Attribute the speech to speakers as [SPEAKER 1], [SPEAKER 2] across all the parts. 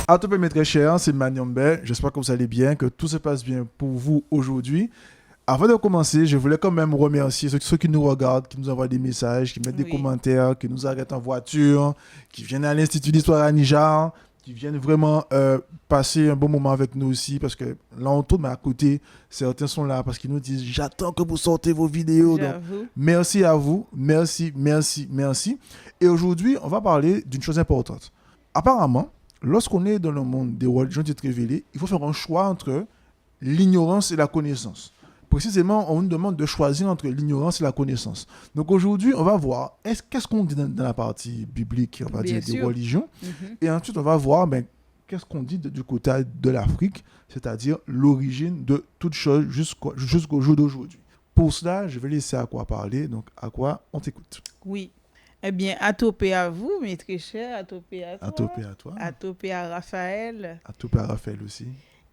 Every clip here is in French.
[SPEAKER 1] À tous mes très chers, c'est Maniombe. J'espère que vous allez bien, que tout se passe bien pour vous aujourd'hui. Avant de commencer, je voulais quand même remercier ceux qui nous regardent, qui nous envoient des messages, qui mettent des
[SPEAKER 2] Oui,
[SPEAKER 1] commentaires, qui nous arrêtent en voiture, qui viennent à l'Institut d'Histoire à Nijar, qui viennent vraiment passer un bon moment avec nous aussi, parce que là, on tourne, mais à côté, certains sont là parce qu'ils nous disent «J'attends que vous sortez vos vidéos». Donc,
[SPEAKER 2] j'avoue.
[SPEAKER 1] merci à vous. Merci, merci, merci. Et aujourd'hui, on va parler d'une chose importante. Apparemment, lorsqu'on est dans le monde des religions dites révélées, il faut faire un choix entre l'ignorance et la connaissance. Précisément, on nous demande de choisir entre l'ignorance et la connaissance. Donc aujourd'hui, on va voir qu'est-ce qu'on dit dans la partie biblique, on va
[SPEAKER 2] Bien
[SPEAKER 1] dire, des
[SPEAKER 2] sûr.
[SPEAKER 1] religions.
[SPEAKER 2] Mhm.
[SPEAKER 1] Et ensuite, on va voir qu'est-ce qu'on dit du côté de l'Afrique, c'est-à-dire l'origine de toute chose jusqu'au jour d'aujourd'hui. Pour cela, je vais laisser à quoi parler. Donc, à quoi on t'écoute.
[SPEAKER 2] Oui. Eh bien, atopé à vous, mes très chers, atopé à
[SPEAKER 1] À
[SPEAKER 2] toi,
[SPEAKER 1] topé à toi,
[SPEAKER 2] atopé à Raphaël.
[SPEAKER 1] à topé à Raphaël aussi.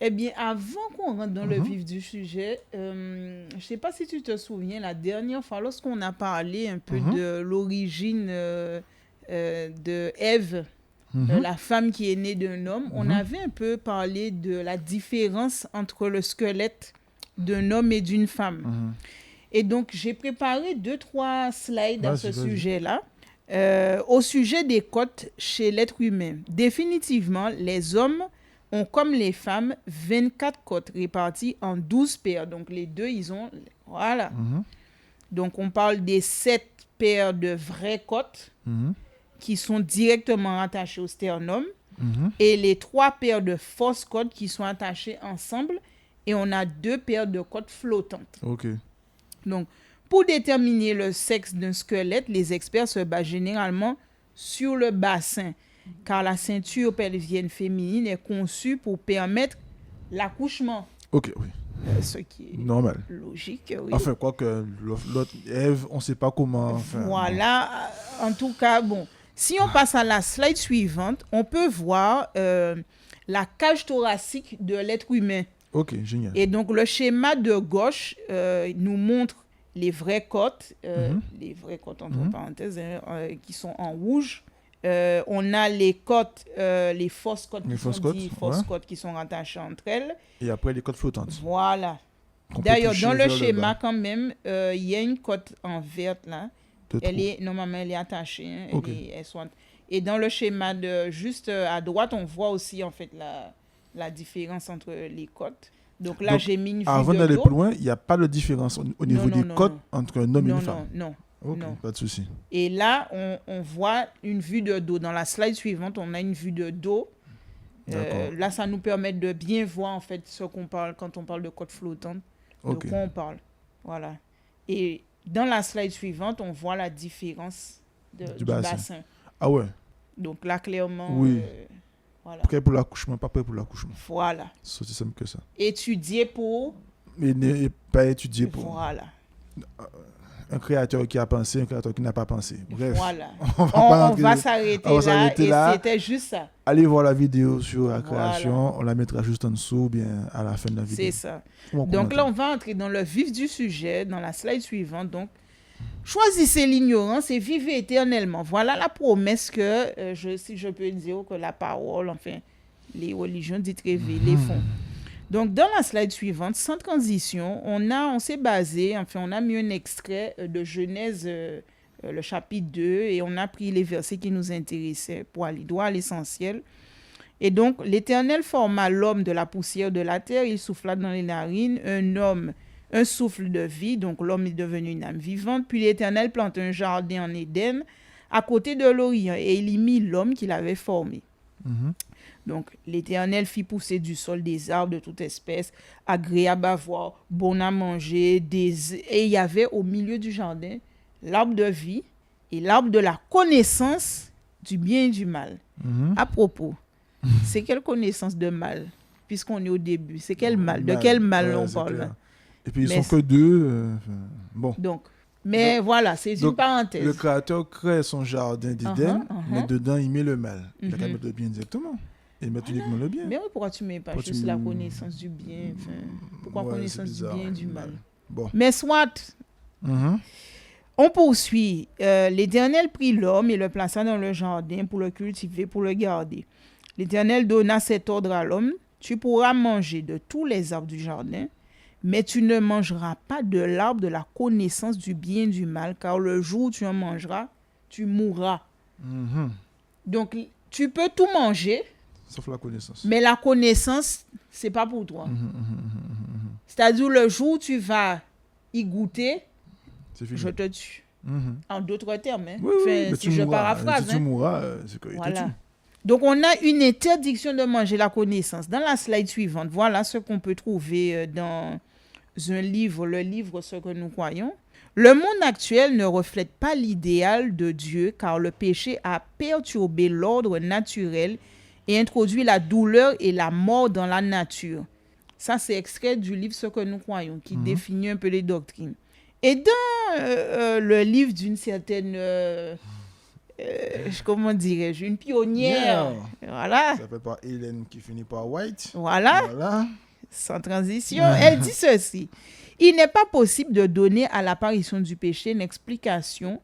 [SPEAKER 2] Eh bien, avant qu'on rentre dans le
[SPEAKER 1] Mhm.
[SPEAKER 2] vif du sujet, je ne sais pas si tu te souviens, la dernière fois, lorsqu'on a parlé un peu
[SPEAKER 1] Mhm.
[SPEAKER 2] de l'origine de Ève,
[SPEAKER 1] Mhm.
[SPEAKER 2] la femme qui est née d'un homme, on
[SPEAKER 1] Mhm.
[SPEAKER 2] avait un peu parlé de la différence entre le squelette d'un homme et d'une femme.
[SPEAKER 1] Mhm.
[SPEAKER 2] Et donc, j'ai préparé 2-3 slides à ce
[SPEAKER 1] Vas-y.
[SPEAKER 2] sujet-là. Au sujet des côtes chez l'être humain. Définitivement, les hommes ont, comme les femmes, 24 côtes réparties en 12 paires. Donc, les deux, ils ont... Voilà.
[SPEAKER 1] Mhm.
[SPEAKER 2] Donc, on parle des 7 paires de vraies côtes
[SPEAKER 1] Mhm.
[SPEAKER 2] qui sont directement rattachées au sternum
[SPEAKER 1] Mhm.
[SPEAKER 2] et les 3 paires de fausses côtes qui sont attachées ensemble. Et on a 2 paires de côtes flottantes.
[SPEAKER 1] Ok.
[SPEAKER 2] Donc, pour déterminer le sexe d'un squelette, les experts se basent généralement sur le bassin, car la ceinture pelvienne féminine est conçue pour permettre l'accouchement,
[SPEAKER 1] Ok, oui.
[SPEAKER 2] ce qui est
[SPEAKER 1] Normal.
[SPEAKER 2] logique, oui.
[SPEAKER 1] Enfin, quoi que l'autre Ève, on ne sait pas comment. Enfin,
[SPEAKER 2] Voilà, en tout cas, bon. Si on passe à la slide suivante, on peut voir la cage thoracique de l'être humain.
[SPEAKER 1] Ok, génial.
[SPEAKER 2] Et donc, le schéma de gauche nous montre les vraies côtes,
[SPEAKER 1] Mhm.
[SPEAKER 2] les vraies côtes entre
[SPEAKER 1] Mhm.
[SPEAKER 2] parenthèses, qui sont en rouge. On a les côtes, les fausses côtes,
[SPEAKER 1] Les
[SPEAKER 2] qui
[SPEAKER 1] fausses
[SPEAKER 2] sont
[SPEAKER 1] côtes,
[SPEAKER 2] dites fausses
[SPEAKER 1] ouais.
[SPEAKER 2] côtes qui sont rattachées entre elles.
[SPEAKER 1] Et après, les côtes flottantes.
[SPEAKER 2] Voilà.
[SPEAKER 1] qu'on peut
[SPEAKER 2] D'ailleurs,
[SPEAKER 1] toucher
[SPEAKER 2] dans le
[SPEAKER 1] vers
[SPEAKER 2] schéma,
[SPEAKER 1] bas.
[SPEAKER 2] quand même, il y a une côte en verte là.
[SPEAKER 1] De
[SPEAKER 2] Elle
[SPEAKER 1] trou.
[SPEAKER 2] est, normalement, elle est attachée. Hein,
[SPEAKER 1] Ok.
[SPEAKER 2] et dans le schéma de juste à droite, on voit aussi en fait la différence entre les côtes. Donc là,
[SPEAKER 1] Donc,
[SPEAKER 2] j'ai mis une vue
[SPEAKER 1] Avant
[SPEAKER 2] de
[SPEAKER 1] d'aller
[SPEAKER 2] dos.
[SPEAKER 1] plus loin, il n'y a pas de différence au niveau
[SPEAKER 2] Non,
[SPEAKER 1] des
[SPEAKER 2] non,
[SPEAKER 1] côtes
[SPEAKER 2] non.
[SPEAKER 1] entre un homme et
[SPEAKER 2] Non,
[SPEAKER 1] une femme.
[SPEAKER 2] non,
[SPEAKER 1] Ok,
[SPEAKER 2] non.
[SPEAKER 1] pas de souci.
[SPEAKER 2] Et là, on voit une vue de dos. Dans la slide suivante, on a une vue de dos.
[SPEAKER 1] D'accord.
[SPEAKER 2] Là, ça nous permet de bien voir en fait ce qu'on parle quand on parle de côte flottante,
[SPEAKER 1] Ok.
[SPEAKER 2] de quoi on parle. Voilà. Et dans la slide suivante, on voit la différence
[SPEAKER 1] Du
[SPEAKER 2] du
[SPEAKER 1] bassin.
[SPEAKER 2] bassin.
[SPEAKER 1] Ah ouais.
[SPEAKER 2] Donc là, clairement,
[SPEAKER 1] Oui.
[SPEAKER 2] voilà.
[SPEAKER 1] Prêt pour l'accouchement, pas prêt pour l'accouchement.
[SPEAKER 2] Voilà.
[SPEAKER 1] C'est aussi simple que ça.
[SPEAKER 2] Étudier pour...
[SPEAKER 1] Mais n'est pas étudié pour
[SPEAKER 2] Voilà.
[SPEAKER 1] un créateur qui a pensé, un créateur qui n'a pas pensé. Bref.
[SPEAKER 2] Voilà.
[SPEAKER 1] On va pas
[SPEAKER 2] On
[SPEAKER 1] rentrer-
[SPEAKER 2] va s'arrêter
[SPEAKER 1] on va
[SPEAKER 2] là.
[SPEAKER 1] s'arrêter
[SPEAKER 2] Et
[SPEAKER 1] là.
[SPEAKER 2] c'était juste ça.
[SPEAKER 1] Allez voir la vidéo sur la
[SPEAKER 2] Voilà.
[SPEAKER 1] création. On la mettra juste en dessous, bien à la fin de la vidéo.
[SPEAKER 2] C'est ça.
[SPEAKER 1] On
[SPEAKER 2] Donc
[SPEAKER 1] commente.
[SPEAKER 2] là, on va entrer dans le vif du sujet, dans la slide suivante. Donc, choisissez l'ignorance et vivez éternellement. Voilà la promesse que, si je peux dire, que la parole, enfin, les religions dites révélées font. Donc, dans la slide suivante, sans transition, on s'est basé, enfin, on a mis un extrait de Genèse, le chapitre 2, et on a pris les versets qui nous intéressaient pour aller droit à l'essentiel. Et donc, l'Éternel forma l'homme de la poussière de la terre, il souffla dans les narines un souffle de vie, donc l'homme est devenu une âme vivante. Puis l'Éternel planta un jardin en Éden, à côté de l'Orient, et il y mit l'homme qu'il avait formé.
[SPEAKER 1] Mhm.
[SPEAKER 2] Donc, l'Éternel fit pousser du sol des arbres de toute espèce, agréables à voir, bon à manger, et il y avait au milieu du jardin l'arbre de vie et l'arbre de la connaissance du bien et du mal.
[SPEAKER 1] Mhm.
[SPEAKER 2] À propos, c'est quelle connaissance de mal, puisqu'on est au début? C'est quel mal? De
[SPEAKER 1] Mal.
[SPEAKER 2] quel mal
[SPEAKER 1] Ouais,
[SPEAKER 2] on
[SPEAKER 1] c'est
[SPEAKER 2] parle?
[SPEAKER 1] clair. Et puis ils
[SPEAKER 2] Mais
[SPEAKER 1] sont que deux. Bon.
[SPEAKER 2] Donc, mais voilà, c'est une
[SPEAKER 1] Donc,
[SPEAKER 2] parenthèse.
[SPEAKER 1] Le créateur crée son jardin d'Éden, mais dedans il met le mal. Il a qu'à
[SPEAKER 2] Mhm.
[SPEAKER 1] mettre le bien directement. Et mettre uniquement le bien.
[SPEAKER 2] Mais oui, pourquoi tu ne mets pas
[SPEAKER 1] Pourquoi tu
[SPEAKER 2] juste la
[SPEAKER 1] mets-
[SPEAKER 2] connaissance du bien? Enfin, pourquoi
[SPEAKER 1] Ouais,
[SPEAKER 2] connaissance
[SPEAKER 1] c'est
[SPEAKER 2] du
[SPEAKER 1] bizarre,
[SPEAKER 2] bien et du
[SPEAKER 1] ouais.
[SPEAKER 2] mal?
[SPEAKER 1] Bon.
[SPEAKER 2] Mais soit,
[SPEAKER 1] Mhm.
[SPEAKER 2] on poursuit. L'Éternel prit l'homme et le plaça dans le jardin pour le cultiver, pour le garder. L'Éternel donna cet ordre à l'homme, tu pourras manger de tous les arbres du jardin, mais tu ne mangeras pas de l'arbre de la connaissance du bien et du mal, car le jour où tu en mangeras, tu mourras.
[SPEAKER 1] Mhm.
[SPEAKER 2] Donc, tu peux tout manger,
[SPEAKER 1] Sauf la connaissance.
[SPEAKER 2] mais la connaissance, c'est pas pour toi. C'est-à-dire, le jour où tu vas y goûter,
[SPEAKER 1] C'est fini.
[SPEAKER 2] je te tue.
[SPEAKER 1] Mhm.
[SPEAKER 2] En d'autres termes, hein.
[SPEAKER 1] Oui,
[SPEAKER 2] Enfin,
[SPEAKER 1] mais
[SPEAKER 2] si
[SPEAKER 1] tu
[SPEAKER 2] je
[SPEAKER 1] mourras.
[SPEAKER 2] paraphrase.
[SPEAKER 1] Si tu
[SPEAKER 2] hein.
[SPEAKER 1] mourras, c'est qu'il te
[SPEAKER 2] Voilà.
[SPEAKER 1] tue.
[SPEAKER 2] Donc, on a une interdiction de manger la connaissance. Dans la slide suivante, voilà ce qu'on peut trouver dans un livre, le livre Ce que nous croyons. Le monde actuel ne reflète pas l'idéal de Dieu car le péché a perturbé l'ordre naturel et introduit la douleur et la mort dans la nature. Ça, c'est extrait du livre Ce que nous croyons qui définit un peu les doctrines. Et dans le livre d'une certaine, comment dirais-je, une pionnière, voilà,
[SPEAKER 1] Ça s'appelle par Hélène qui finit par White.
[SPEAKER 2] voilà,
[SPEAKER 1] Voilà.
[SPEAKER 2] sans transition, elle dit ceci. Il n'est pas possible de donner à l'apparition du péché une explication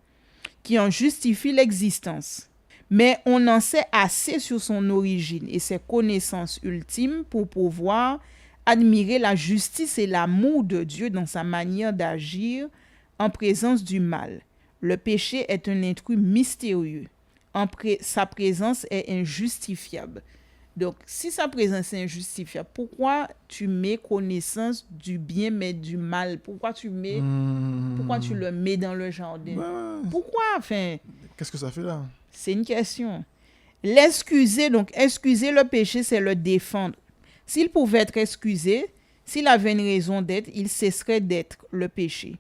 [SPEAKER 2] qui en justifie l'existence. Mais on en sait assez sur son origine et ses connaissances ultimes pour pouvoir admirer la justice et l'amour de Dieu dans sa manière d'agir en présence du mal. Le péché est un intrus mystérieux. Sa présence est injustifiable. Donc, si sa présence est injustifiable, pourquoi tu mets connaissance du bien mais du mal? Pourquoi tu le mets dans le jardin?
[SPEAKER 1] Ouais.
[SPEAKER 2] Pourquoi? Enfin,
[SPEAKER 1] Qu'est-ce que ça fait là?
[SPEAKER 2] c'est une question. L'excuser, donc excuser le péché, c'est le défendre. S'il pouvait être excusé, s'il avait une raison d'être, il cesserait d'être le péché.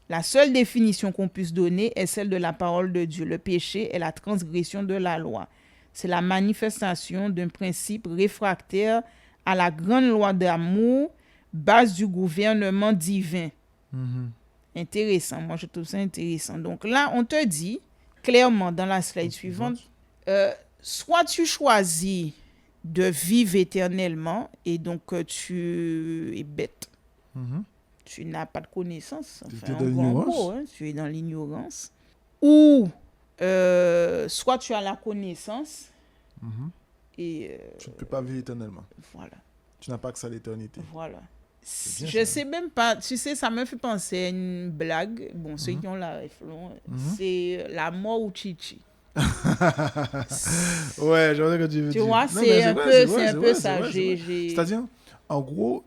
[SPEAKER 2] La seule définition qu'on puisse donner est celle de la parole de Dieu. Le péché est la transgression de la loi. C'est la manifestation d'un principe réfractaire à la grande loi d'amour, base du gouvernement divin. Intéressant, moi je trouve ça intéressant. Donc là, on te dit clairement dans la slide suivante, soit tu choisis de vivre éternellement et donc tu es bête. Tu n'as pas de connaissance. Enfin,
[SPEAKER 1] Tu es dans l'ignorance.
[SPEAKER 2] gros, hein, tu es dans l'ignorance. Ou soit tu as la connaissance et
[SPEAKER 1] Tu ne peux pas vivre éternellement.
[SPEAKER 2] voilà.
[SPEAKER 1] Tu n'as pas accès à l'éternité.
[SPEAKER 2] Voilà.
[SPEAKER 1] bien,
[SPEAKER 2] Je
[SPEAKER 1] ça.
[SPEAKER 2] sais même pas, tu sais, ça me fait penser à une blague. Bon, ceux qui ont la réflexion, c'est la mort ou Chichi.
[SPEAKER 1] Ouais, je vois ce que tu veux
[SPEAKER 2] Tu
[SPEAKER 1] dire.
[SPEAKER 2] vois,
[SPEAKER 1] Non,
[SPEAKER 2] c'est
[SPEAKER 1] mais
[SPEAKER 2] un
[SPEAKER 1] vrai,
[SPEAKER 2] peu,
[SPEAKER 1] vrai,
[SPEAKER 2] c'est un peu
[SPEAKER 1] vrai,
[SPEAKER 2] ça.
[SPEAKER 1] vrai, c'est vrai. C'est-à-dire, en gros,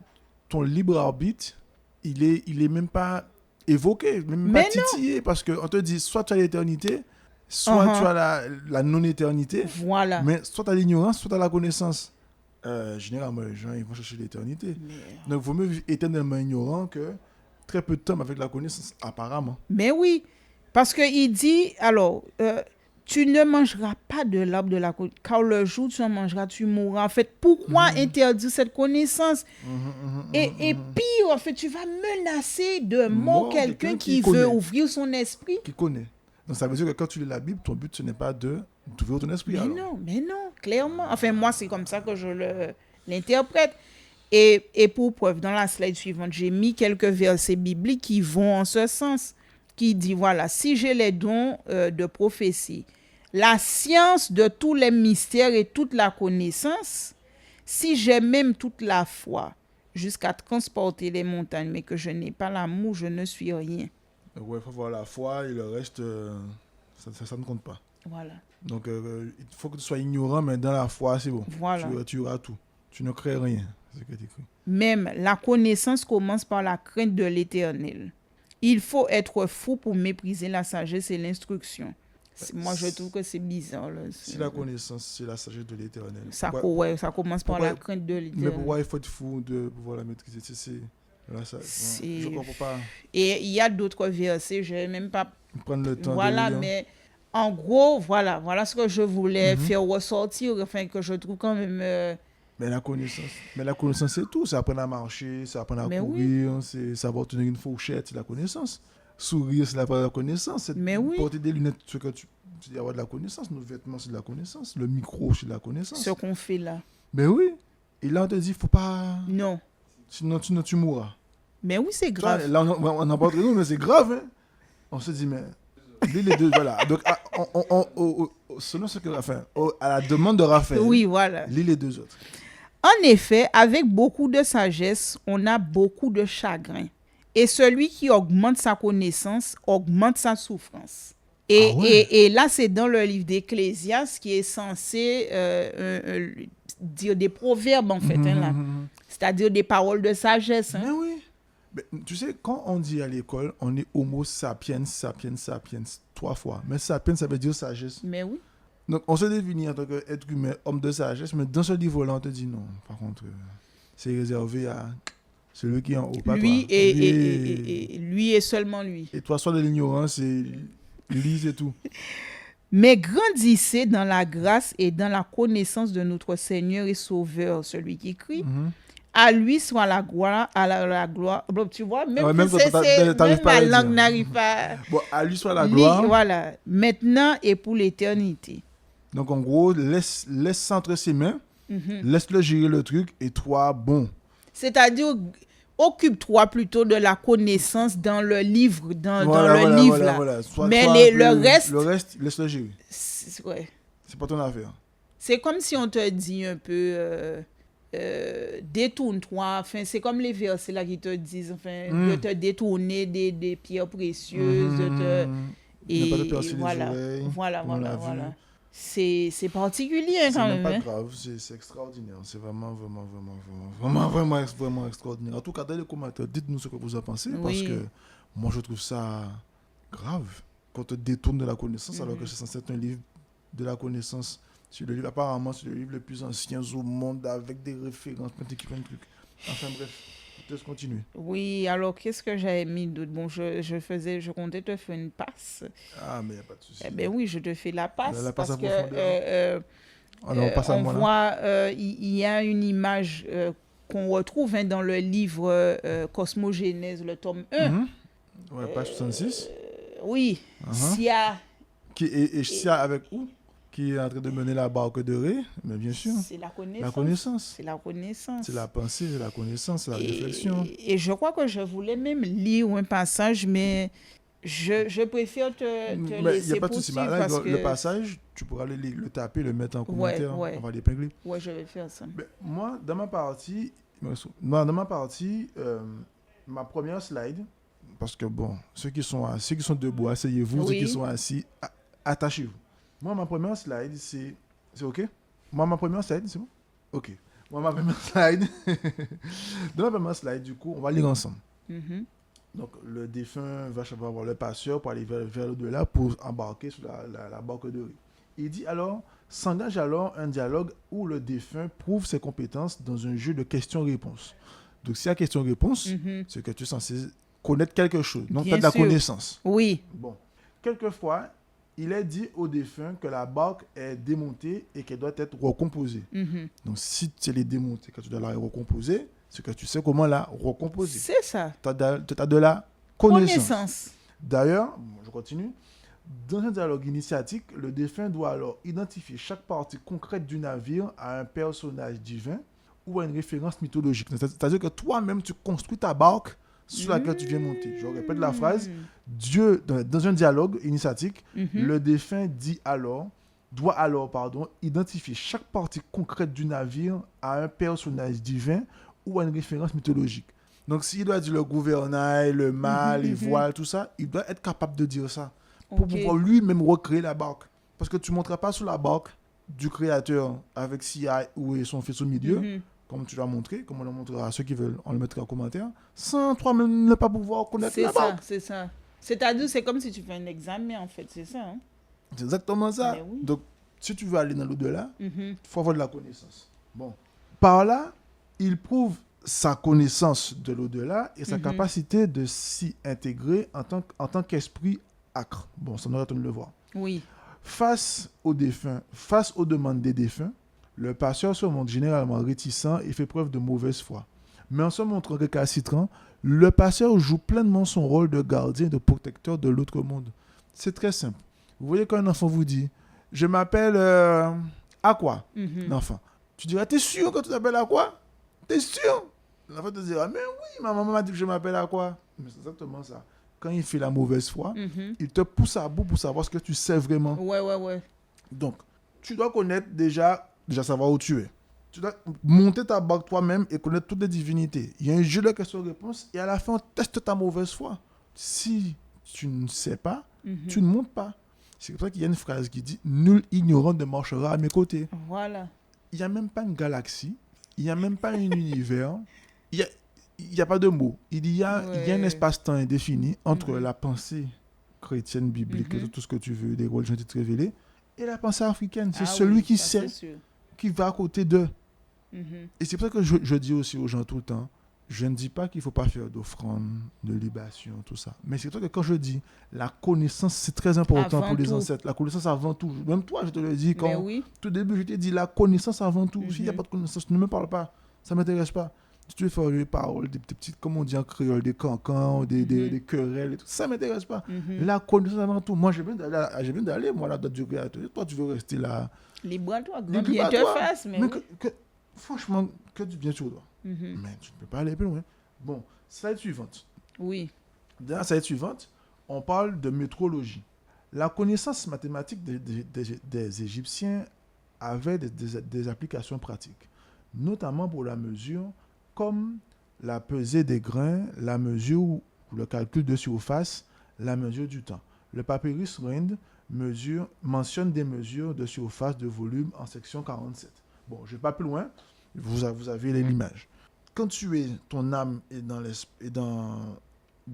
[SPEAKER 1] ton libre arbitre, il est même pas évoqué, même
[SPEAKER 2] Mais
[SPEAKER 1] pas titillé, parce qu'on te dit soit tu as l'éternité, soit tu as la non-éternité,
[SPEAKER 2] Voilà.
[SPEAKER 1] mais soit tu as l'ignorance, soit tu as la connaissance. Généralement, les gens, ils vont chercher l'éternité. Donc, il vaut mieux vivre éternellement ignorant que très peu de temps avec la connaissance, apparemment.
[SPEAKER 2] Mais oui, parce qu'il dit, alors, tu ne mangeras pas de l'arbre de la connaissance, car le jour où tu en mangeras, tu mourras. En fait, pourquoi interdire cette connaissance? Et pire, en fait, tu vas menacer de mort quelqu'un qui veut ouvrir son esprit.
[SPEAKER 1] Qui connaît. Donc, ça veut dire que quand tu lis la Bible, ton but, ce n'est pas d'ouvrir ton esprit.
[SPEAKER 2] Mais non, clairement. Enfin, moi, c'est comme ça que je l'interprète. Et pour preuve, dans la slide suivante, j'ai mis quelques versets bibliques qui vont en ce sens, qui dit, voilà, si j'ai les dons de prophétie, la science de tous les mystères et toute la connaissance, si j'ai même toute la foi, jusqu'à transporter les montagnes, mais que je n'ai pas l'amour, je ne suis rien.
[SPEAKER 1] Ouais, il faut voir la foi et le reste, ça ne compte pas.
[SPEAKER 2] Voilà.
[SPEAKER 1] Donc, il faut que tu sois ignorant, mais dans la foi, c'est bon.
[SPEAKER 2] Voilà.
[SPEAKER 1] Tu auras tout. Tu ne crées rien. C'est ce que tu écris.
[SPEAKER 2] Même la connaissance commence par la crainte de l'Éternel. Il faut être fou pour mépriser la sagesse et l'instruction. Moi, je trouve que c'est bizarre. Là.
[SPEAKER 1] Si la connaissance, c'est la sagesse de l'Éternel.
[SPEAKER 2] Ça commence par la crainte de l'Éternel.
[SPEAKER 1] Mais pourquoi il faut être fou de pouvoir la maîtriser? Je ne comprends pas.
[SPEAKER 2] Et il y a d'autres versets, je ne vais même pas
[SPEAKER 1] prendre le temps
[SPEAKER 2] voilà,
[SPEAKER 1] de lire.
[SPEAKER 2] Mais en gros, voilà ce que je voulais faire ressortir, enfin, que je trouve quand même...
[SPEAKER 1] Mais la connaissance, c'est tout. C'est apprendre à marcher, c'est apprendre à courir, c'est savoir tenir une fourchette, c'est la connaissance. Sourire, c'est la connaissance. Porter des lunettes, c'est que tu avoir de la connaissance. Nos vêtements, c'est de la connaissance. Le micro, c'est de la connaissance.
[SPEAKER 2] Ce qu'on fait là.
[SPEAKER 1] Mais oui. Et là, on te dit, il ne faut pas...
[SPEAKER 2] Non.
[SPEAKER 1] Sinon, tu mourras.
[SPEAKER 2] Mais oui, c'est grave.
[SPEAKER 1] Là, on n'a pas de raison, mais c'est grave. Hein? On se dit, mais Lis les deux, voilà. Donc, selon ce que à la demande de Raphaël,
[SPEAKER 2] Oui, voilà.
[SPEAKER 1] lis les deux autres.
[SPEAKER 2] En effet, avec beaucoup de sagesse, on a beaucoup de chagrin. Et celui qui augmente sa connaissance augmente sa souffrance.
[SPEAKER 1] Ah ouais.
[SPEAKER 2] Et là, c'est dans le livre d'Ecclésiaste qui est censé dire des proverbes, en fait, hein, là. C'est-à-dire des paroles de sagesse. Hein.
[SPEAKER 1] Mais oui. Mais, tu sais, quand on dit à l'école, on est homo sapiens, sapiens, sapiens, 3 fois. Mais sapiens, ça veut dire sagesse.
[SPEAKER 2] Mais oui.
[SPEAKER 1] Donc, on se définit en tant qu'être humain, homme de sagesse, mais dans ce niveau-là, on te dit non. Par contre, c'est réservé à celui qui est en haut, pas
[SPEAKER 2] Lui
[SPEAKER 1] toi.
[SPEAKER 2] et lui et seulement lui.
[SPEAKER 1] Et toi, soit de l'ignorance, et lise et tout.
[SPEAKER 2] Mais grandissez dans la grâce et dans la connaissance de notre Seigneur et Sauveur, celui qui crie. À lui soit la gloire, la gloire. Bon, tu vois, même,
[SPEAKER 1] même
[SPEAKER 2] c'est, même
[SPEAKER 1] pas
[SPEAKER 2] ma
[SPEAKER 1] à le
[SPEAKER 2] langue
[SPEAKER 1] dire.
[SPEAKER 2] n'arrive pas.
[SPEAKER 1] Bon, à lui soit la gloire.
[SPEAKER 2] Voilà, maintenant et pour l'éternité.
[SPEAKER 1] Donc, en gros, laisse ça entre ses mains, laisse-le gérer le truc, et toi, bon.
[SPEAKER 2] C'est-à-dire, occupe-toi plutôt de la connaissance dans le livre, dans
[SPEAKER 1] Voilà,
[SPEAKER 2] le
[SPEAKER 1] voilà,
[SPEAKER 2] livre
[SPEAKER 1] voilà,
[SPEAKER 2] là.
[SPEAKER 1] voilà. Sois
[SPEAKER 2] Mais
[SPEAKER 1] un peu-
[SPEAKER 2] le reste,
[SPEAKER 1] Le reste, laisse-le gérer.
[SPEAKER 2] ouais.
[SPEAKER 1] C'est pas ton affaire.
[SPEAKER 2] C'est comme si on te dit un peu détourne-toi. Enfin, c'est comme les versets là qui te disent de te détourner des pierres précieuses, de te
[SPEAKER 1] Ne pas te percer
[SPEAKER 2] voilà,
[SPEAKER 1] les oreilles.
[SPEAKER 2] voilà,
[SPEAKER 1] comme on l'a
[SPEAKER 2] voilà,
[SPEAKER 1] vu.
[SPEAKER 2] voilà. C'est particulier
[SPEAKER 1] C'est
[SPEAKER 2] quand
[SPEAKER 1] même
[SPEAKER 2] même.
[SPEAKER 1] pas
[SPEAKER 2] Hein.
[SPEAKER 1] grave, c'est extraordinaire. C'est vraiment extraordinaire. En tout cas, dans les commentaires, dites-nous ce que vous en pensez, parce
[SPEAKER 2] Oui.
[SPEAKER 1] que moi, je trouve ça grave quand on te détourne de la connaissance, alors que c'est censé être un livre de la connaissance. C'est le livre, apparemment, c'est le livre le plus ancien au monde, avec des références, plein de trucs. Enfin bref, je te continue.
[SPEAKER 2] Oui, alors qu'est-ce que j'avais mis d'autre? Bon, je comptais te faire une passe.
[SPEAKER 1] Ah, mais il n'y a pas de souci.
[SPEAKER 2] Eh bien oui, je te fais la passe.
[SPEAKER 1] La passe
[SPEAKER 2] parce
[SPEAKER 1] à
[SPEAKER 2] que
[SPEAKER 1] profondeur. Alors, on passe à
[SPEAKER 2] on
[SPEAKER 1] moi, là.
[SPEAKER 2] voit, il y a une image qu'on retrouve dans le livre Cosmogénèse, le tome 1.
[SPEAKER 1] Ouais, page 66.
[SPEAKER 2] Oui, Sia,
[SPEAKER 1] Et Sia avec où? Qui est en train de mener la barque de Ré, mais bien sûr.
[SPEAKER 2] c'est la connaissance.
[SPEAKER 1] La connaissance.
[SPEAKER 2] C'est la connaissance.
[SPEAKER 1] C'est la pensée, c'est la connaissance, c'est la réflexion.
[SPEAKER 2] Et je crois que je voulais même lire un passage, mais je préfère te
[SPEAKER 1] Mais il
[SPEAKER 2] laisser
[SPEAKER 1] n'y a pas de souci.
[SPEAKER 2] poursuivre
[SPEAKER 1] Mais là,
[SPEAKER 2] parce que...
[SPEAKER 1] le passage, tu pourras le taper, le mettre en commentaire.
[SPEAKER 2] Ouais.
[SPEAKER 1] On va l'épingler.
[SPEAKER 2] Ouais, je vais faire ça.
[SPEAKER 1] Mais moi, dans ma partie, ma première slide, parce que bon, ceux qui sont debout, asseyez-vous.
[SPEAKER 2] Oui.
[SPEAKER 1] Ceux qui sont assis, attachez-vous. Moi, ma première slide, c'est OK? Moi, ma première slide, c'est bon? OK. Moi, ma première slide, dans ma première slide, du coup, on va lire ensemble. Donc, le défunt va voir le passeur pour aller vers l'au-delà pour embarquer sur la barque de riz. Il dit alors, s'engage alors un dialogue où le défunt prouve ses compétences dans un jeu de questions-réponses. Donc, s'il y a question-réponse, c'est que tu es censé connaître quelque chose. Donc, tu as de la connaissance.
[SPEAKER 2] Oui.
[SPEAKER 1] Bon. Quelquefois, il est dit au défunt que la barque est démontée et qu'elle doit être recomposée. Donc, si tu l'es démontée, que tu dois la recomposer, c'est que tu sais comment la recomposer.
[SPEAKER 2] C'est ça.
[SPEAKER 1] Tu as de la connaissance. D'ailleurs, je continue. Dans un dialogue initiatique, le défunt doit alors identifier chaque partie concrète du navire à un personnage divin ou à une référence mythologique. C'est-à-dire que toi-même, tu construis ta barque sur laquelle tu viens monter. Je répète la phrase. Dieu, dans un dialogue initiatique, le défunt doit alors identifier chaque partie concrète du navire à un personnage divin ou à une référence mythologique. Donc, s'il doit dire le gouvernail, le mât, les voiles, tout ça, il doit être capable de dire ça pour pouvoir lui-même recréer la barque. Parce que tu ne monteras pas sur la barque du créateur avec Sia ou son fils au milieu, comme tu l'as montré, comme on le montrera à ceux qui veulent, on le mettra en commentaire, sans toi-même ne pas pouvoir connaître la barque.
[SPEAKER 2] C'est ça. C'est-à-dire, c'est comme si tu fais un examen, en fait, c'est ça. Hein?
[SPEAKER 1] C'est exactement ça.
[SPEAKER 2] Oui.
[SPEAKER 1] Donc, si tu veux aller dans l'au-delà, il faut avoir de la connaissance. Bon. Par là, il prouve sa connaissance de l'au-delà et sa capacité de s'y intégrer en tant qu'esprit acre. Bon, ça nous retourne le voir.
[SPEAKER 2] Oui.
[SPEAKER 1] Face aux défunts, face aux demandes des défunts, le passeur se montre généralement réticent et fait preuve de mauvaise foi. Mais en se montrant récalcitrant, le passeur joue pleinement son rôle de gardien et de protecteur de l'autre monde. C'est très simple. Vous voyez quand un enfant vous dit « Je m'appelle Aqua », l'enfant. Tu diras « T'es sûr que tu t'appelles Aqua ? T'es sûr ?» L'enfant te dira « Mais oui, ma maman m'a dit que je m'appelle Aqua. » Mais c'est exactement ça. quand il fait la mauvaise foi,
[SPEAKER 2] Mhm.
[SPEAKER 1] il te pousse à bout pour savoir ce que tu sais vraiment.
[SPEAKER 2] Ouais.
[SPEAKER 1] Donc, tu dois connaître déjà savoir où tu es. Tu dois monter ta barque toi-même et connaître toutes les divinités. Il y a un jeu de questions-réponses et à la fin, on teste ta mauvaise foi. Si tu ne sais pas, tu ne montes pas. C'est pour ça qu'il y a une phrase qui dit « Nul ignorant ne marchera à mes côtés ».
[SPEAKER 2] Voilà.
[SPEAKER 1] Il n'y a même pas une galaxie, il n'y a même pas un univers, il y a pas de mots. Il y a un espace-temps indéfini entre la pensée chrétienne, biblique, tout ce que tu veux, des religions qui te révélées, et la pensée africaine. C'est celui qui sait, qui va à côté d'eux. Et c'est pour ça que je dis aussi aux gens tout le temps, je ne dis pas qu'il ne faut pas faire d'offrandes, de libations, tout ça. Mais c'est pour ça que quand je dis la connaissance, c'est très important
[SPEAKER 2] Avant
[SPEAKER 1] pour les
[SPEAKER 2] tout.
[SPEAKER 1] ancêtres. La connaissance avant tout. Même toi, je te le dis, quand
[SPEAKER 2] oui.
[SPEAKER 1] tout début, je t'ai dit la connaissance avant tout. S'il n'y a pas de connaissance, ne me parle pas. Ça ne m'intéresse pas. Si tu veux faire des paroles, des petites, comme on dit en créole, des cancans, des querelles, et tout, ça ne m'intéresse pas. La connaissance avant tout. Moi, j'ai besoin d'aller, moi, la date du créateur. Toi, tu veux rester là.
[SPEAKER 2] Libre à toi, grand bien te fasse. Mais oui.
[SPEAKER 1] Franchement, que du bien sur toi. Mais tu ne peux pas aller plus loin. Bon, slide suivante.
[SPEAKER 2] Oui.
[SPEAKER 1] Dans la slide suivante, on parle de métrologie. La connaissance mathématique des Égyptiens avait des applications pratiques, notamment pour la mesure comme la pesée des grains, la mesure ou le calcul de surface, la mesure du temps. Le papyrus Rhind mentionne des mesures de surface de volume en section 47. Bon, je ne vais pas plus loin, vous avez l'image. Quand tu es, ton âme est dans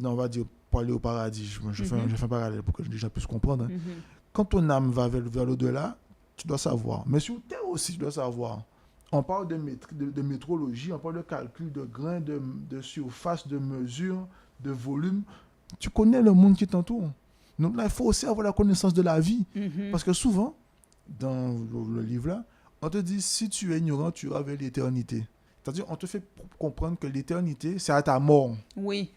[SPEAKER 1] on va dire, pour aller au paradis, je fais un parallèle pour que les gens puissent comprendre. Quand ton âme va vers l'au-delà, tu dois savoir. Mais sur terre aussi, tu dois savoir. On parle de métrologie, on parle de calcul de grains, de surface, de mesure, de volume. Tu connais le monde qui t'entoure. Donc là, il faut aussi avoir la connaissance de la vie. Parce que souvent, dans le livre-là, on te dit, si tu es ignorant, tu auras vers l'éternité. C'est-à-dire, on te fait comprendre que l'éternité, c'est à ta mort.
[SPEAKER 2] Oui.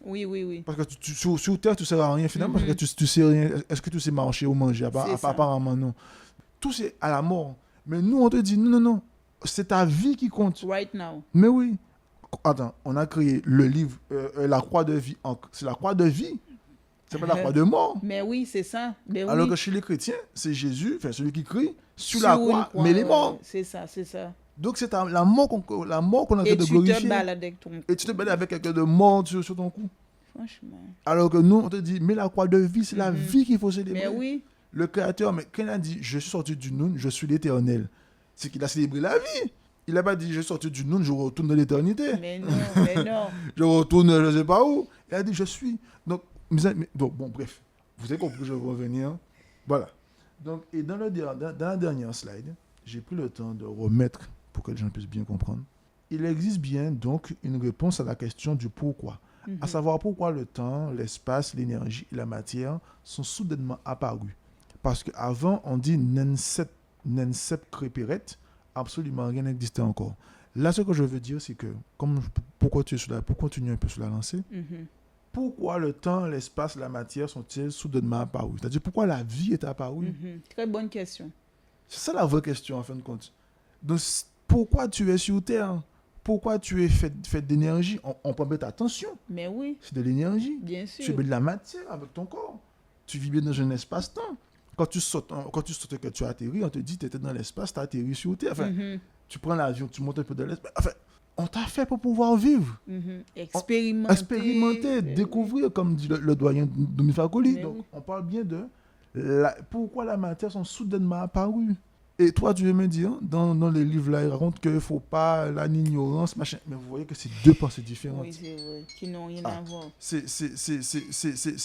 [SPEAKER 1] Parce que sur terre, tu ne seras rien finalement, parce que tu sais rien. Est-ce que tu sais marcher ou manger? Apparemment, non. Tout, c'est à la mort. Mais nous, on te dit, non, c'est ta vie qui compte.
[SPEAKER 2] Right now.
[SPEAKER 1] Mais oui. Attends, on a créé le livre, la croix de vie. C'est la croix de vie. C'est pas la croix de mort.
[SPEAKER 2] Mais oui, c'est ça. Mais
[SPEAKER 1] alors que chez les chrétiens, c'est Jésus, celui qui crie, sur la croix, mais il est mort.
[SPEAKER 2] C'est ça.
[SPEAKER 1] Donc c'est la mort qu'on a en train de glorifier. Et tu te balades avec quelqu'un de mort sur ton cou.
[SPEAKER 2] Franchement.
[SPEAKER 1] Alors que nous, on te dit, mais la croix de vie, c'est la vie qu'il faut célébrer.
[SPEAKER 2] Mais oui.
[SPEAKER 1] Le Créateur, mais quand il a dit, je suis sorti du Noun, je suis l'Éternel, c'est qu'il a célébré la vie. Il n'a pas dit, je suis sorti du Noun, je retourne dans l'éternité.
[SPEAKER 2] Mais non.
[SPEAKER 1] Je retourne, je ne sais pas où. Il a dit, je suis. Donc, bon, bref. Vous avez compris que je vais revenir. Voilà. Donc, et dans la dernière slide, j'ai pris le temps de remettre, pour que les gens puissent bien comprendre. Il existe bien, donc, une réponse à la question du pourquoi. À savoir pourquoi le temps, l'espace, l'énergie et la matière sont soudainement apparus. Parce qu'avant, on dit Nensep Créperet, absolument rien n'existait encore. Là, ce que je veux dire, c'est que, pour continuer un peu sur la lancée, pourquoi le temps, l'espace, la matière sont-ils soudainement apparus? C'est-à-dire, pourquoi la vie est apparue?
[SPEAKER 2] Très bonne question.
[SPEAKER 1] C'est ça la vraie question, en fin de compte. Donc, pourquoi tu es sur Terre? Pourquoi tu es fait d'énergie? On peut mettre attention.
[SPEAKER 2] Mais oui.
[SPEAKER 1] C'est de l'énergie.
[SPEAKER 2] Bien sûr.
[SPEAKER 1] Tu es de la matière avec ton corps. Tu vis bien dans un espace-temps. Quand tu sautes et que tu atterris, on te dit que tu étais dans l'espace, tu as atterri sur Terre. Enfin, tu prends l'avion, tu montes un peu dans l'espace. Enfin, on t'a fait pour pouvoir vivre. Expérimenter, découvrir, comme dit le doyen Domifakoli. Donc, on parle bien de pourquoi la matière sont soudainement apparues. Et toi, tu veux me dire, dans les livres là, il raconte qu'il ne faut pas l'ignorance, machin. Mais vous voyez que c'est deux pensées différentes.
[SPEAKER 2] Oui, c'est vrai, qui n'ont rien à voir.
[SPEAKER 1] C'est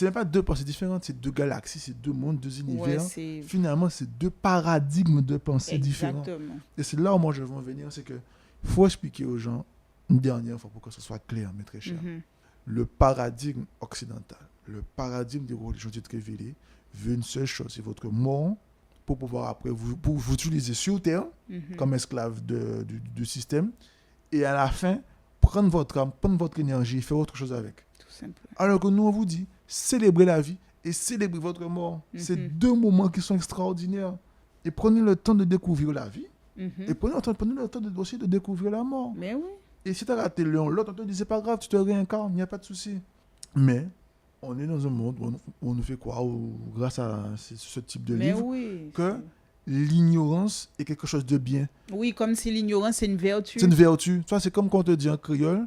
[SPEAKER 1] même pas deux pensées différentes, c'est deux galaxies, c'est deux mondes, deux univers. Finalement, c'est deux paradigmes de pensée différents. Et c'est là où moi je veux en venir, c'est que faut expliquer aux gens, une dernière fois pour que ce soit clair, mes très chers, le paradigme occidental, le paradigme des religions dites révélées, veut une seule chose, c'est votre mort, pour pouvoir après vous utiliser sur Terre comme esclave du système et à la fin prendre votre âme, prendre votre énergie et faire autre chose avec.
[SPEAKER 2] Tout simplement.
[SPEAKER 1] Alors que nous on vous dit célébrez la vie et célébrez votre mort. C'est deux moments qui sont extraordinaires et prenez le temps de découvrir la vie et prenez le temps aussi de découvrir la mort.
[SPEAKER 2] Mais oui.
[SPEAKER 1] Et si tu as raté l'un l'autre, on te dit c'est pas grave, tu te réincarnes, il n'y a pas de souci. Mais on est dans un monde où on nous fait croire, grâce à ce type de
[SPEAKER 2] Mais
[SPEAKER 1] livre,
[SPEAKER 2] oui.
[SPEAKER 1] que l'ignorance est quelque chose de bien.
[SPEAKER 2] Oui, comme si l'ignorance c'est une vertu.
[SPEAKER 1] C'est une vertu. Tu vois, c'est comme quand on te dit en créole,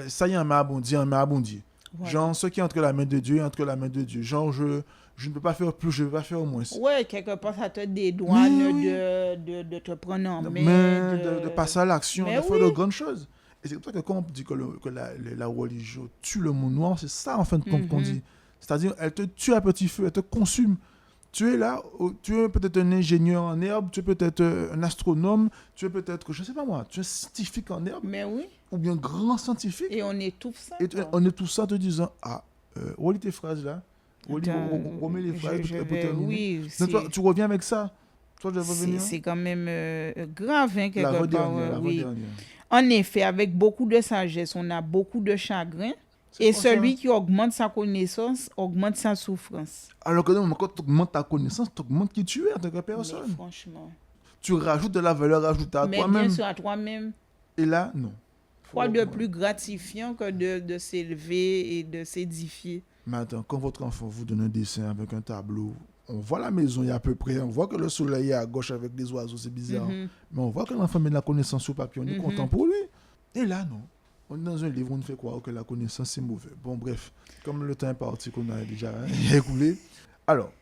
[SPEAKER 1] ça y est, un m'a abondi, un m'a abondi.
[SPEAKER 2] Voilà.
[SPEAKER 1] Genre, ce qui est entre la main de Dieu est entre la main de Dieu. Genre, je ne peux pas faire plus, je ne peux pas faire moins.
[SPEAKER 2] Ouais, quelque part, ça te dédouane
[SPEAKER 1] Mais oui.
[SPEAKER 2] de te prendre en main.
[SPEAKER 1] Mais de passer à l'action, de
[SPEAKER 2] Mais
[SPEAKER 1] faire
[SPEAKER 2] oui.
[SPEAKER 1] de grandes choses. Et c'est pour ça que quand on dit que la religion tue le monde noir, c'est ça en fin de compte qu'on dit. C'est-à-dire, elle te tue à petit feu, elle te consume. Tu es là, tu es peut-être un ingénieur en herbe, tu es peut-être un astronome, tu es peut-être, je ne sais pas moi, tu es scientifique en herbe,
[SPEAKER 2] Mais oui.
[SPEAKER 1] ou bien grand scientifique.
[SPEAKER 2] Et on étouffe ça.
[SPEAKER 1] Et
[SPEAKER 2] quoi.
[SPEAKER 1] on est tout ça en te disant, relis tes phrases là,
[SPEAKER 2] Attends,
[SPEAKER 1] remets les phrases
[SPEAKER 2] je
[SPEAKER 1] pour
[SPEAKER 2] vais-
[SPEAKER 1] terminer.
[SPEAKER 2] Oui,
[SPEAKER 1] Donc, toi, tu reviens avec ça. Toi, je vais revenir.
[SPEAKER 2] c'est quand même grave, hein, quelque part.
[SPEAKER 1] L'avant-dernière,
[SPEAKER 2] Oui.
[SPEAKER 1] l'avant-dernière.
[SPEAKER 2] En effet, avec beaucoup de sagesse, on a beaucoup de chagrin. Et
[SPEAKER 1] C'est comme
[SPEAKER 2] celui
[SPEAKER 1] ça.
[SPEAKER 2] qui augmente sa connaissance augmente sa souffrance.
[SPEAKER 1] Alors que non, quand tu augmentes ta connaissance, tu augmentes qui tu es en tant que
[SPEAKER 2] Mais
[SPEAKER 1] personne.
[SPEAKER 2] franchement.
[SPEAKER 1] Tu rajoutes de la valeur ajoutée à
[SPEAKER 2] Mais bien
[SPEAKER 1] toi-même.
[SPEAKER 2] sûr, à toi-même,
[SPEAKER 1] Et là, non.
[SPEAKER 2] quoi de
[SPEAKER 1] Ouais.
[SPEAKER 2] plus gratifiant que de s'élever et de s'édifier.
[SPEAKER 1] Mais attends, quand votre enfant vous donne un dessin avec un tableau, on voit la maison, il y a à peu près, on voit que le soleil est à gauche avec des oiseaux, c'est bizarre.
[SPEAKER 2] Mhm.
[SPEAKER 1] Mais on voit que l'enfant met de la connaissance sur papier, on est
[SPEAKER 2] Mhm.
[SPEAKER 1] content pour lui. Et là, non. On est dans un livre, on nous fait croire que la connaissance, c'est mauvais. Bon, bref, comme le temps est parti, qu'on a déjà écoulé. Alors,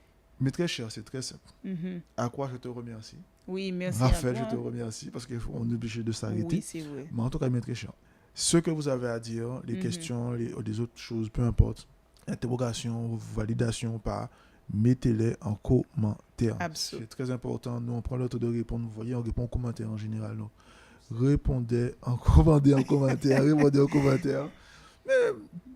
[SPEAKER 1] mes très chers, c'est très simple.
[SPEAKER 2] Mhm.
[SPEAKER 1] À quoi je te remercie.
[SPEAKER 2] Oui, merci
[SPEAKER 1] Raphaël,
[SPEAKER 2] à
[SPEAKER 1] je
[SPEAKER 2] toi.
[SPEAKER 1] te remercie parce qu'on est obligé de s'arrêter.
[SPEAKER 2] Oui, c'est vrai.
[SPEAKER 1] Mais en tout cas, mes très chers, ce que vous avez à dire, les
[SPEAKER 2] Mhm.
[SPEAKER 1] questions, les autres choses, peu importe, interrogation, validation ou pas, mettez-les en commentaire.
[SPEAKER 2] Absolument.
[SPEAKER 1] C'est très important. Nous, on prend le temps de répondre. Vous voyez, on répond en commentaire en général. Donc, répondez en commentaire, répondez en commentaire. Mais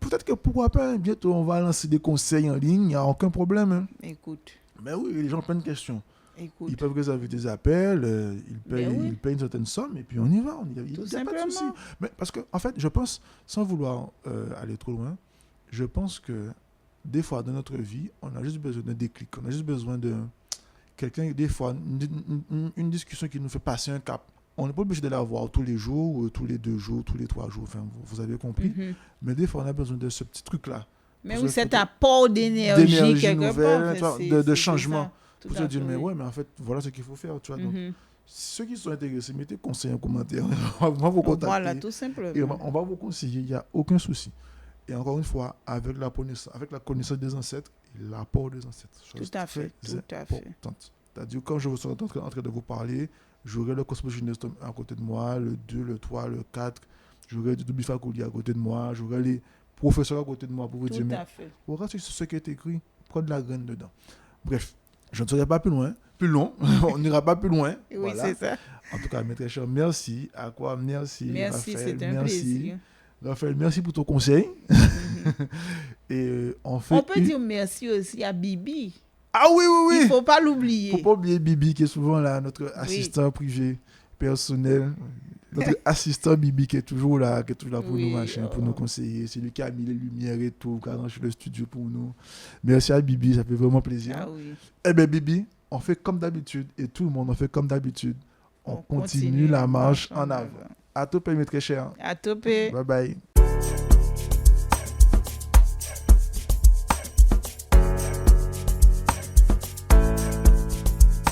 [SPEAKER 1] peut-être que pourquoi pas, bientôt, on va lancer des conseils en ligne, il n'y a aucun problème. Hein.
[SPEAKER 2] Écoute,
[SPEAKER 1] Mais oui, les gens prennent une question.
[SPEAKER 2] écoute.
[SPEAKER 1] Ils peuvent réserver des appels,
[SPEAKER 2] Mais oui.
[SPEAKER 1] ils payent une certaine somme et puis on y va. Il
[SPEAKER 2] Tout
[SPEAKER 1] n'y a pas de souci.
[SPEAKER 2] simplement.
[SPEAKER 1] Mais parce que, en fait, je pense, sans vouloir aller trop loin, je pense que des fois dans notre vie, on a juste besoin d'un déclic. On a juste besoin de quelqu'un, des fois, une discussion qui nous fait passer un cap. On n'est pas obligé de l'avoir tous les jours, ou tous les 2 jours, tous les 3 jours. Enfin, vous avez compris.
[SPEAKER 2] Mhm.
[SPEAKER 1] Mais des fois, on a besoin de ce petit truc-là.
[SPEAKER 2] Mais
[SPEAKER 1] Pour
[SPEAKER 2] oui,
[SPEAKER 1] se
[SPEAKER 2] cet
[SPEAKER 1] faire-
[SPEAKER 2] apport d'énergie quelque
[SPEAKER 1] nouvelle,
[SPEAKER 2] part.
[SPEAKER 1] tu vois,
[SPEAKER 2] c'est-
[SPEAKER 1] de
[SPEAKER 2] c'est
[SPEAKER 1] changement.
[SPEAKER 2] ça. Tout
[SPEAKER 1] Pour
[SPEAKER 2] à
[SPEAKER 1] se dire,
[SPEAKER 2] fait,
[SPEAKER 1] mais
[SPEAKER 2] oui.
[SPEAKER 1] ouais, mais en fait, voilà ce qu'il faut faire. Tu vois, donc,
[SPEAKER 2] Mhm.
[SPEAKER 1] ceux qui sont intéressés, mettez conseil en commentaire. On va vous contacter.
[SPEAKER 2] Voilà, tout
[SPEAKER 1] Et
[SPEAKER 2] simplement.
[SPEAKER 1] on va vous conseiller, il n'y a aucun souci. Et encore une fois, avec la connaissance des ancêtres et l'apport des ancêtres. Chose
[SPEAKER 2] Tout à fait,
[SPEAKER 1] très
[SPEAKER 2] tout à fait.
[SPEAKER 1] importante. C'est-à-dire, quand je serai en train de vous parler, j'aurai le cosmogéniste à côté de moi, le 2, le 3, le 4, j'aurai du Doubi Fakouli à côté de moi, j'aurai les professeurs à côté de moi pour vous dire,
[SPEAKER 2] Tout
[SPEAKER 1] mais
[SPEAKER 2] à fait.
[SPEAKER 1] voilà, c'est ce qui est écrit, prends de la graine dedans. Bref, je ne serai pas plus loin, plus long, on n'ira pas plus loin.
[SPEAKER 2] Oui,
[SPEAKER 1] Voilà.
[SPEAKER 2] c'est ça.
[SPEAKER 1] En tout cas, mes très chers, merci. À quoi merci.
[SPEAKER 2] Merci,
[SPEAKER 1] Raphaël,
[SPEAKER 2] c'est un
[SPEAKER 1] merci.
[SPEAKER 2] plaisir.
[SPEAKER 1] Raphaël, merci pour ton conseil.
[SPEAKER 2] Mhm.
[SPEAKER 1] Et on fait.
[SPEAKER 2] On peut dire merci aussi à Bibi.
[SPEAKER 1] Ah oui, oui,
[SPEAKER 2] Il
[SPEAKER 1] oui.
[SPEAKER 2] ne faut pas l'oublier.
[SPEAKER 1] Faut pas oublier Bibi qui est souvent là, notre assistant privé, personnel. Notre assistant Bibi qui est toujours là pour
[SPEAKER 2] Oui,
[SPEAKER 1] nous, machin, pour
[SPEAKER 2] oh.
[SPEAKER 1] nous conseiller. C'est lui qui a mis les lumières et tout, qui a arrangé le studio pour nous. Merci à Bibi, ça fait vraiment plaisir.
[SPEAKER 2] Ah oui.
[SPEAKER 1] Eh bien, Bibi, on fait comme d'habitude et tout le monde, on fait comme d'habitude. On continue la marche en avant. À tout, mes très chers.
[SPEAKER 2] À topé.
[SPEAKER 1] Bye bye.